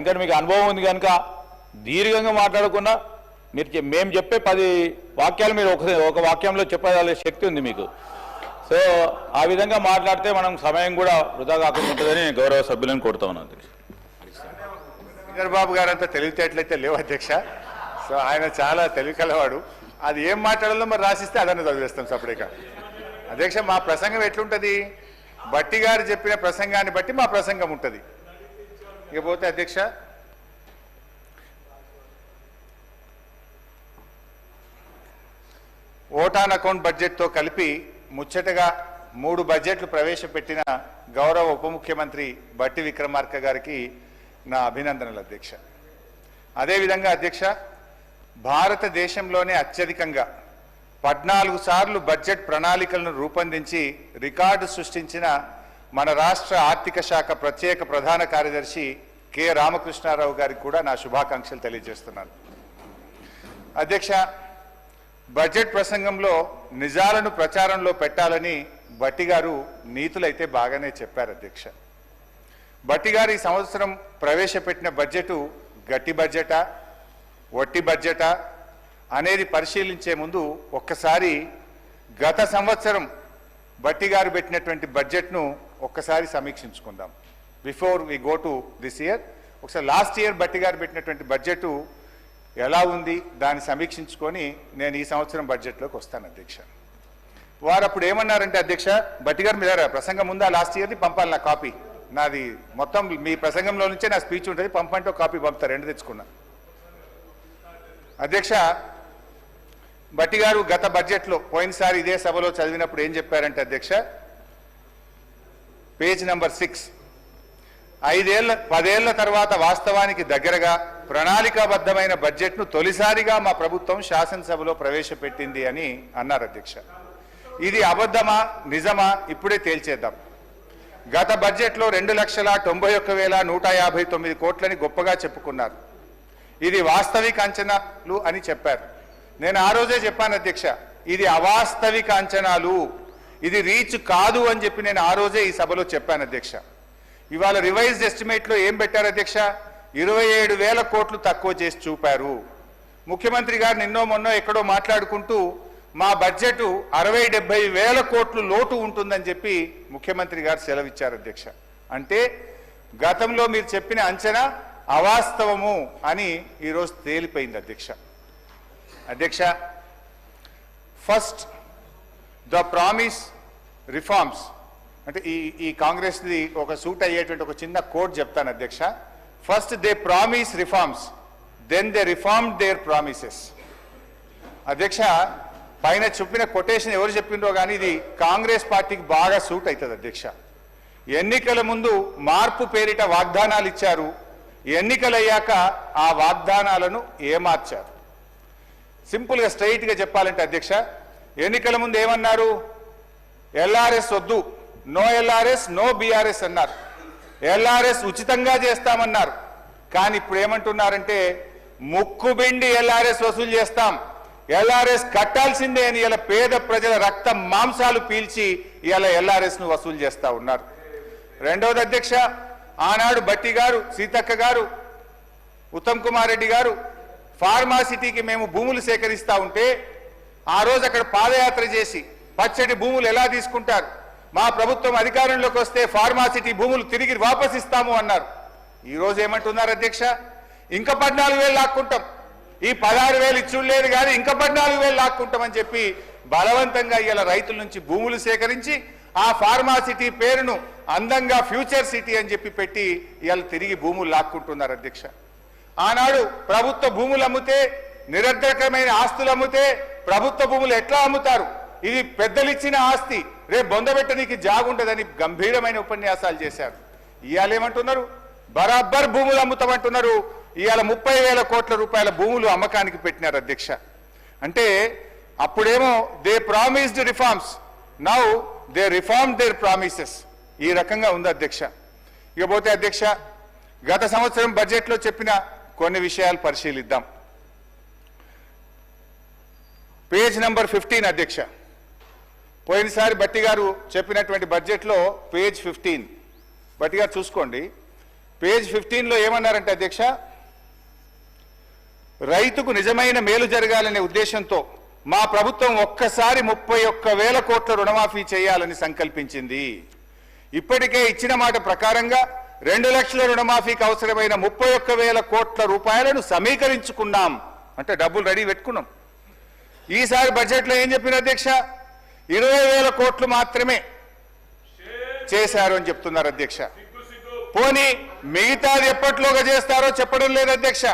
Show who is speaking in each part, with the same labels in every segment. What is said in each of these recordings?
Speaker 1: ఇంకా మీకు అనుభవం ఉంది కనుక దీర్ఘంగా మాట్లాడకుండా మీరు మేము చెప్పే 10 వాక్యాలు మీరు ఒక వాక్యంలో చెప్పగల శక్తి ఉంది మీకు. సో ఆ విధంగా మాట్లాడితే మనం సమయం కూడా వృధా కాకుండా ఉంటుందని గౌరవ సభ్యులను కోరుతా ఉన్నాను.
Speaker 2: చంద్రబాబు గారు అంతా తెలివితేటలైతే లేవు అధ్యక్ష. సో ఆయన చాలా తెలివికలవాడు. అది ఏం మాట్లాడాలో మరి రాసిస్తే అదన్నీ చదివేస్తాం సపరేట్గా. అధ్యక్ష, మా ప్రసంగం ఎట్లుంటుంది? బట్టి గారు చెప్పిన ప్రసంగాన్ని బట్టి మా ప్రసంగం ఉంటుంది. ఇకపోతే అధ్యక్ష, ఓటాన్ అకౌంట్ బడ్జెట్తో కలిపి ముచ్చటగా 3 బడ్జెట్లు ప్రవేశపెట్టిన గౌరవ ఉప ముఖ్యమంత్రి బట్టి విక్రమార్క గారికి నా అభినందనలు అధ్యక్ష. అదేవిధంగా అధ్యక్ష, భారతదేశంలోనే అత్యధికంగా 14 సార్లు బడ్జెట్ ప్రణాళికలను రూపొందించి రికార్డు సృష్టించిన మన రాష్ట్ర ఆర్థిక శాఖ ప్రత్యేక ప్రధాన కార్యదర్శి కె రామకృష్ణారావు గారికి కూడా నా శుభాకాంక్షలు తెలియజేస్తున్నాను. అధ్యక్ష, బడ్జెట్ ప్రసంగంలో నిజాలను ప్రచారంలో పెట్టాలని బట్టి గారు నీతులైతే బాగానే చెప్పారు అధ్యక్ష. బట్టి గారు ఈ సంవత్సరం ప్రవేశపెట్టిన బడ్జెటు గట్టి బడ్జెటా, వట్టి బడ్జెటా అనేది పరిశీలించే ముందు ఒక్కసారి గత సంవత్సరం బట్టి గారు పెట్టినటువంటి బడ్జెట్ను ఒక్కసారి సమీక్షించుకుందాం. Before we go to this year, ఒకసారి లాస్ట్ ఇయర్ బట్టి గారు పెట్టినటువంటి బడ్జెటు ఎలా ఉంది దాన్ని సమీక్షించుకొని నేను ఈ సంవత్సరం బడ్జెట్లోకి వస్తాను అధ్యక్ష. వారు అప్పుడు ఏమన్నారంటే అధ్యక్ష, బట్టి గారు మీద ప్రసంగం ఉందా లాస్ట్ ఇయర్ది పంపాలి, నా కాపీ నాది మొత్తం మీ ప్రసంగంలో నుంచే నా స్పీచ్ ఉంటుంది, పంపంటే కాపీ పంపుతారు, 2 తెచ్చుకున్నా. అధ్యక్ష, బట్టి గారు గత బడ్జెట్లో పోయినసారి ఇదే సభలో చదివినప్పుడు ఏం చెప్పారంటే అధ్యక్ష, పేజ్ నంబర్ 6, 10 ఏళ్ల తర్వాత వాస్తవానికి దగ్గరగా ప్రణాళికాబద్ధమైన బడ్జెట్ను తొలిసారిగా మా ప్రభుత్వం శాసనసభలో ప్రవేశపెట్టింది అని అన్నారు అధ్యక్ష. ఇది అబద్ధమా నిజమా ఇప్పుడే తేల్చేద్దాం. గత బడ్జెట్లో 2,91,159 కోట్లని గొప్పగా చెప్పుకున్నారు. ఇది వాస్తవిక అంచనాలు అని చెప్పారు. నేను ఆ రోజే చెప్పాను అధ్యక్ష, ఇది అవాస్తవిక అంచనాలు, ఇది రీచ్ కాదు అని చెప్పి నేను ఆ రోజే ఈ సభలో చెప్పాను అధ్యక్ష. ఇవాళ రివైజ్డ్ ఎస్టిమేట్లో ఏం పెట్టారు అధ్యక్ష? 27,000 కోట్లు తక్కువ చేసి చూపారు. ముఖ్యమంత్రి గారు నిన్నో మొన్నో ఎక్కడో మాట్లాడుకుంటూ మా బడ్జెట్ 60-70 వేల కోట్లు లోటు ఉంటుందని చెప్పి ముఖ్యమంత్రి గారు సెలవిచ్చారు అధ్యక్ష. అంటే గతంలో మీరు చెప్పిన అంచనా అవాస్తవము అని ఈరోజు తేలిపోయింది అధ్యక్ష. అధ్యక్ష, ఫస్ట్ ద ప్రామిస్ రిఫార్మ్స్ అంటే ఈ కాంగ్రెస్ది ఒక సూట్ అయ్యేటువంటి ఒక చిన్న కోడ్ చెప్తాను అధ్యక్ష. First they promise reforms, then they reformed their promises. అధ్యక్ష, పైన చెప్పిన కొటేషన్ ఎవరు చెప్పిండ్రో కానీ ఇది కాంగ్రెస్ పార్టీకి బాగా సూట్ అవుతుంది అధ్యక్ష. ఎన్నికల ముందు మార్పు పేరిట వాగ్దానాలు ఇచ్చారు, ఎన్నికలయ్యాక ఆ వాగ్దానాలను ఏమార్చారు. సింపుల్గా స్ట్రైట్గా చెప్పాలంటే అధ్యక్ష, ఎన్నికల ముందు ఏమన్నారు? ఎల్ఆర్ఎస్ వద్దు, నో ఎల్ఆర్ఎస్ నో బీఆర్ఎస్ అన్నారు. ఎల్ఆర్ఎస్ ఉచితంగా చేస్తామన్నారు. కానీ ఇప్పుడు ఏమంటున్నారంటే ముక్కుబిండి ఎల్ఆర్ఎస్ వసూలు చేస్తాం, ఎల్ఆర్ఎస్ కట్టాల్సిందే అని ఇలా పేద ప్రజల రక్త మాంసాలు పీల్చి ఇలా ఎల్ఆర్ఎస్ ను వసూలు చేస్తా ఉన్నారు. రెండవది అధ్యక్ష, ఆనాడు బట్టి గారు, సీతక్క గారు, ఉత్తమ్ కుమార్ రెడ్డి గారు ఫార్మాసిటీకి మేము భూములు సేకరిస్తా ఉంటే ఆ రోజు అక్కడ పాదయాత్ర చేసి పచ్చటి భూములు ఎలా తీసుకుంటారు, మా ప్రభుత్వం అధికారంలోకి వస్తే ఫార్మాసిటీ భూములు తిరిగి వాపస్ ఇస్తాము అన్నారు. ఈరోజు ఏమంటున్నారు అధ్యక్ష? ఇంకా 14,000 లాక్కుంటాం, ఈ 16,000 ఇచ్చులేదు కానీ ఇంకా 14,000 లాక్కుంటామని చెప్పి బలవంతంగా ఇలా రైతుల నుంచి భూములు సేకరించి ఆ ఫార్మాసిటీ పేరును అందంగా ఫ్యూచర్ సిటీ అని చెప్పి పెట్టి ఇవాళ తిరిగి భూములు లాక్కుంటున్నారు అధ్యక్ష. ఆనాడు ప్రభుత్వ భూములు అమ్మితే, నిరర్ధకమైన ఆస్తులు అమ్మితే ప్రభుత్వ భూములు ఎట్లా అమ్ముతారు, ఇది పెద్దలిచ్చిన ఆస్తి, రేపు బొందబెట్టడానికి జాగుండదని గంభీరమైన ఉపన్యాసాలు చేశారు. ఇవాళ ఏమంటున్నారు? బరాబర్ భూములు అమ్ముతామంటున్నారు. ఇవాళ 30,000 కోట్ల రూపాయల భూములు అమ్మకానికి పెట్టినారు అధ్యక్ష. అంటే అప్పుడేమో they promised reforms, now they reform there promises. ఈ రకంగా ఉంది అధ్యక్ష. ఇకపోతే అధ్యక్ష, గత సంవత్సరం బడ్జెట్లో చెప్పిన కొన్ని విషయాలు పరిశీలిద్దాం. పేజ్ నంబర్ 15 అధ్యక్ష. పోయినసారి బట్టి గారు చెప్పినటువంటి బడ్జెట్లో పేజ్ 15 బట్టి గారు చూసుకోండి. పేజ్ 15లో ఏమన్నారంటే అధ్యక్ష, రైతుకు నిజమైన మేలు జరగాలనే ఉద్దేశంతో మా ప్రభుత్వం ఒక్కసారి 31,000 కోట్ల రుణమాఫీ చేయాలని సంకల్పించింది. ఇప్పటికే ఇచ్చిన మాట ప్రకారంగా 2 లక్షల రుణమాఫీకి అవసరమైన 31,000 కోట్ల రూపాయలను సమీకరించుకున్నాం. అంటే డబ్బులు రెడీ పెట్టుకున్నాం. ఈసారి బడ్జెట్లో ఏం చెప్పిన అధ్యక్ష, 20,000 కోట్లు మాత్రమే చేశారు అని చెప్తున్నారు అధ్యక్ష. పోనీ మిగతాది ఎప్పట్లోగా చేస్తారో చెప్పడం లేదు అధ్యక్ష.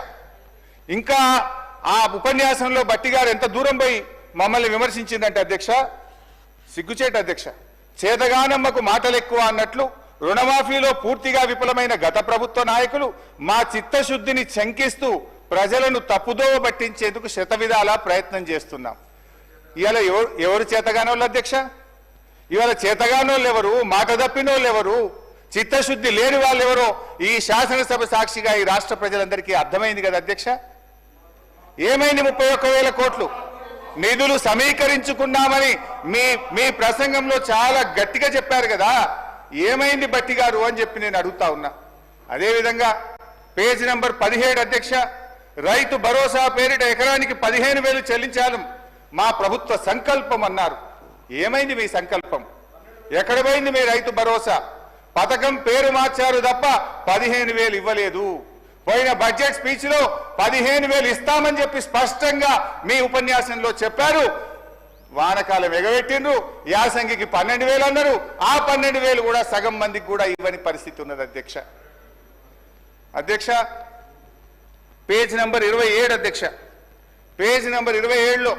Speaker 2: ఇంకా ఆ ఉపన్యాసంలో బట్టి గారు ఎంత దూరం పోయి మమ్మల్ని విమర్శించిందంటే అధ్యక్ష, సిగ్గుచేట అధ్యక్ష. చేతగానమ్మకు మాటలు ఎక్కువ అన్నట్లు రుణమాఫీలో పూర్తిగా విఫలమైన గత ప్రభుత్వ నాయకులు మా చిత్తశుద్ధిని శంకిస్తూ ప్రజలను తప్పుదోవ పట్టించేందుకు శతవిధాలా ప్రయత్నం చేస్తున్నాం. ఇవాళ ఎవరు చేతగానోళ్ళు అధ్యక్ష? ఇవాళ చేతగానోళ్ళు ఎవరు? మాట తప్పినోళ్ళు ఎవరు? చిత్తశుద్ధి లేని వాళ్ళు ఎవరో ఈ శాసనసభ సాక్షిగా ఈ రాష్ట్ర ప్రజలందరికీ అర్థమైంది కదా అధ్యక్ష. ఏమైంది 31,000 కోట్లు నిధులు సమీకరించుకున్నామని మీ ప్రసంగంలో చాలా గట్టిగా చెప్పారు కదా, ఏమైంది బట్టి గారు అని చెప్పి నేను అడుగుతా ఉన్నా. అదేవిధంగా పేజ్ నంబర్ 17 అధ్యక్ష, రైతు భరోసా పేరిట ఎకరానికి 15,000 చెల్లించాలి మా ప్రభుత్వ సంకల్పం అన్నారు. ఏమైంది మీ సంకల్పం? ఎక్కడ పోయింది మీ రైతు భరోసా పథకం? పేరు మార్చారు తప్ప 15,000 ఇవ్వలేదు. పోయిన బడ్జెట్ స్పీచ్ లో 15,000 ఇస్తామని చెప్పి స్పష్టంగా మీ ఉపన్యాసంలో చెప్పారు. వానకాలం ఎగబెట్టిండ్రు, యాసంగికి 12,000 అన్నారు. ఆ 12,000 కూడా సగం మందికి కూడా ఇవ్వని పరిస్థితి ఉన్నది అధ్యక్ష. అధ్యక్ష పేజ్ నంబర్ 27 అధ్యక్ష, పేజ్ నంబర్ 27లో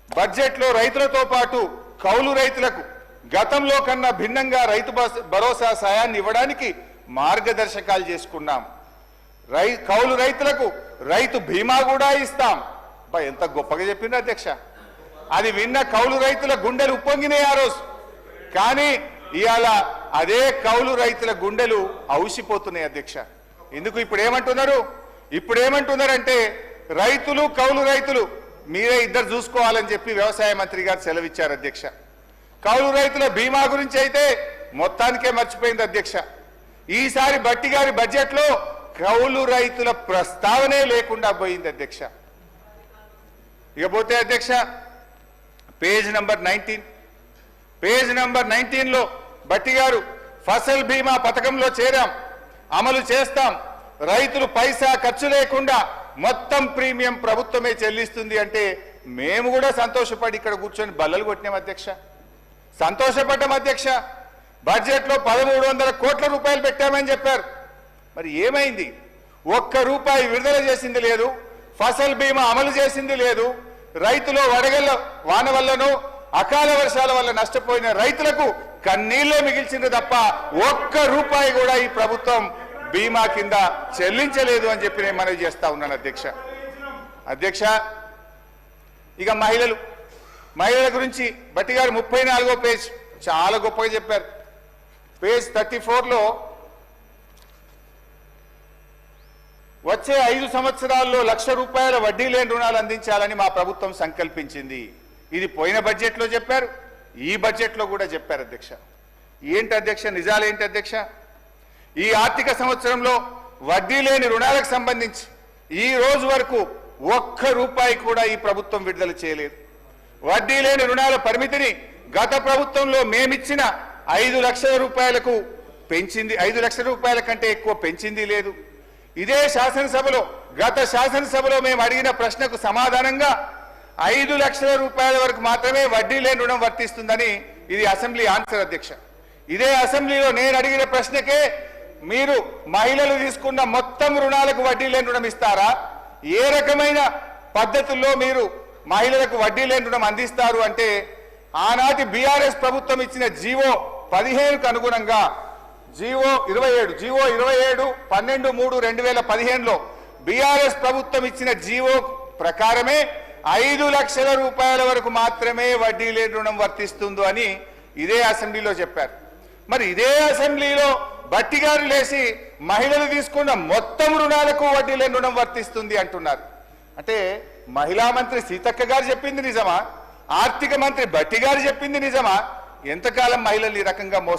Speaker 2: బడ్జెట్లో రైతులతో పాటు కౌలు రైతులకు గతంలో కన్నా భిన్నంగా రైతు భరోసా సాయాన్ని ఇవ్వడానికి మార్గదర్శకాలు చేసుకున్నాం. కౌలు రైతులకు రైతు బీమా కూడా ఇస్తాం. ఎంత గొప్పగా చెప్పిండ్రు అధ్యక్ష. అది విన్న కౌలు రైతుల గుండెలు ఉప్పొంగినాయి ఆ రోజు. కానీ ఇవాళ అదే కౌలు రైతుల గుండెలు ఔసిపోతున్నాయి అధ్యక్ష. ఎందుకు? ఇప్పుడు ఏమంటున్నారంటే రైతులు కౌలు రైతులు మీరే ఇద్దరు చూసుకోవాలని చెప్పి వ్యవసాయ మంత్రి గారు సెలవిచ్చారు అధ్యక్ష. కౌలు రైతుల బీమా గురించి అయితే మొత్తానికే మర్చిపోయింది అధ్యక్ష. ఈసారి బట్టి గారి బడ్జెట్లో కౌలు రైతుల ప్రస్తావనే లేకుండా పోయింది అధ్యక్ష. ఇకపోతే అధ్యక్ష పేజ్ నంబర్ 19, పేజ్ నంబర్ 19లో బట్టి గారు ఫసల్ బీమా పథకంలో చేరాం, అమలు చేస్తాం, రైతులు పైసా ఖర్చు లేకుండా మొత్తం ప్రీమియం ప్రభుత్వమే చెల్లిస్తుంది అంటే మేము కూడా సంతోషపడి ఇక్కడ కూర్చొని బల్లలు కొట్టినాం అధ్యక్ష. సంతోషపడ్డాం అధ్యక్ష. బడ్జెట్లో 1,300 కోట్ల రూపాయలు పెట్టామని చెప్పారు. మరి ఏమైంది? ₹1 విడుదల చేసింది లేదు, ఫసల్ బీమా అమలు చేసింది లేదు. రైతులు వడగళ్ల వాన వల్లనో అకాల వర్షాల వల్ల నష్టపోయిన రైతులకు కన్నీళ్లే మిగిల్చింది తప్ప ₹1 కూడా ఈ ప్రభుత్వం బీమా కింద చెల్లించలేదు అని చెప్పి నేను మనవి చేస్తా ఉన్నాను అధ్యక్ష. అధ్యక్ష ఇక మహిళల గురించి బట్టి గారు 34వ పేజ్ చాలా గొప్పగా చెప్పారు. పేజ్ 34లో వచ్చే 5 సంవత్సరాల్లో ₹1,00,000 వడ్డీ లేని రుణాలు అందించాలని మా ప్రభుత్వం సంకల్పించింది. ఇది పోయిన బడ్జెట్లో చెప్పారు, ఈ బడ్జెట్లో కూడా చెప్పారు అధ్యక్ష. ఏంటి అధ్యక్ష నిజాలు ఏంటి అధ్యక్ష? ఈ ఆర్థిక సంవత్సరంలో వడ్డీ లేని రుణాలకు సంబంధించి ఈ రోజు వరకు ₹1 కూడా ఈ ప్రభుత్వం విడుదల చేయలేదు. వడ్డీ లేని రుణాల పరిమితిని గత ప్రభుత్వంలో మేమిచ్చిన 5 లక్షల రూపాయలకు పెంచింది, 5 లక్షల రూపాయల కంటే ఎక్కువ పెంచింది లేదు. ఇదే శాసనసభలో గత శాసనసభలో మేము అడిగిన ప్రశ్నకు సమాధానంగా 5 లక్షల రూపాయల వరకు మాత్రమే వడ్డీ లేని రుణం వర్తిస్తుందని ఇది అసెంబ్లీ ఆన్సర్ అధ్యక్ష. ఇదే అసెంబ్లీలో నేను అడిగిన ప్రశ్నకే మీరు మహిళలు తీసుకున్న మొత్తం రుణాలకు వడ్డీ లేని రుణం ఇస్తారా? ఏ రకమైన పద్ధతుల్లో మీరు మహిళలకు వడ్డీ లేని రుణం అందిస్తారు అంటే ఆనాటి బీఆర్ఎస్ ప్రభుత్వం ఇచ్చిన జీవో 15కు అనుగుణంగా జీవో 27 12/3/2015లో బీఆర్ఎస్ ప్రభుత్వం ఇచ్చిన జీవో ప్రకారమే 5 లక్షల రూపాయల వరకు మాత్రమే వడ్డీ లేని రుణం వర్తిస్తుందో అని ఇదే అసెంబ్లీలో చెప్పారు. మరి ఇదే అసెంబ్లీలో బట్టి గారు లేచి మహిళలు తీసుకున్న మొత్తం రుణాలకు వడ్డీ లేని రుణం వర్తిస్తుంది అంటున్నారు. అంటే మహిళా మంత్రి సీతక్క గారు చెప్పింది నిజమా? ఆర్థిక మంత్రి బట్టి గారు చెప్పింది నిజమా? ఎంతకాలం మహిళలు ఈ రకంగా మోసం